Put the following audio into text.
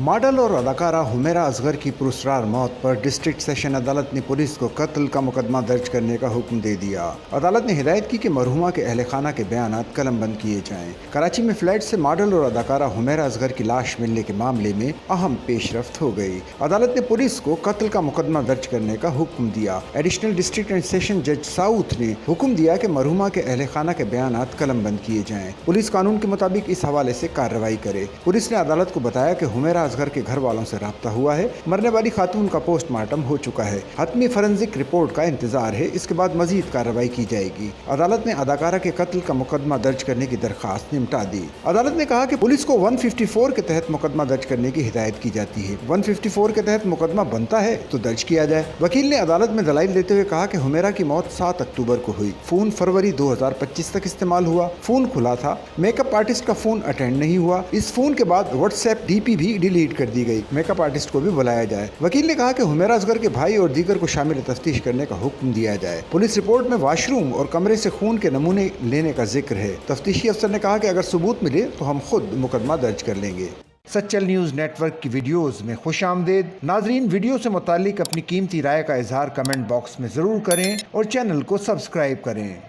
Model और अदाकारा हुमैरा असगर की पुरस्कार मौत पर डिस्ट्रिक्ट सेशन अदालत ने पुलिस को कत्ल का मुकदमा दर्ज करने का हुक्म दे दिया। अदालत ने हिदायत की कि मरहुमा के अहल खाना के बयानात कलमबंद किए जाएं। कराची में फ्लैट से मॉडल और अदाकारा हुमैरा असगर की लाश मिलने के मामले में अहम पेशरफ्त हो गई। अदालत ने पुलिस को कत्ल का मुकदमा दर्ज करने का हुक्म दिया। एडिशनल डिस्ट्रिक्ट एंड सेशन जज साउथ ने हुक्म दिया कि मरहुमा के अहल खाना के बयानात कलमबंद किए जाएं। पुलिस कानून के मुताबिक इस हवाले से कार्रवाई करे। पुलिस ने अदालत को बताया कि हुमैरा असगर के घर वालों से राब्ता हुआ है। मरने वाली खातून का पोस्टमार्टम हो चुका है। हतमी फॉरेंसिक रिपोर्ट का इंतजार है। इसके बाद मजीद कार्रवाई की जाएगी। अदालत ने अदाकारा के कत्ल का मुकदमा दर्ज करने की दरखास्त निपटा दी। अदालत ने कहा कि पुलिस को 154 के तहत मुकदमा दर्ज करने की हिदायत की जाती है। 154 के तहत मुकदमा बनता है तो दर्ज किया जाए। वकील ने अदालत में दलाइल देते हुए कहा कि हुमैरा की मौत 7 अक्टूबर को हुई। फोन फरवरी 2025 तक इस्तेमाल हुआ। फोन खुला था। मेकअप आर्टिस्ट का फोन अटेंड नहीं हुआ। इस फोन के बाद व्हाट्सएप डीपी भी डिलीट कर दी गई। मेकअप आर्टिस्ट को भी बुलाया जाए। वकील ने कहा कि हुमैरा असगर के भाई और दीगर को शामिल तफ्तीश करने का हुक्म दिया जाए। पुलिस रिपोर्ट में वाशरूम और कमरे से खून के नमूने लेने का जिक्र है। तफ्तीशी अफसर ने कहा कि अगर सबूत मिले तो हम खुद मुकदमा दर्ज कर लेंगे। सच्चल न्यूज़ नेटवर्क की वीडियोस में खुश आमदेद। नाजरीन, वीडियो से मुतालिक अपनी कीमती राय का इजहार कमेंट बॉक्स में ज़रूर करें और चैनल को सब्सक्राइब करें।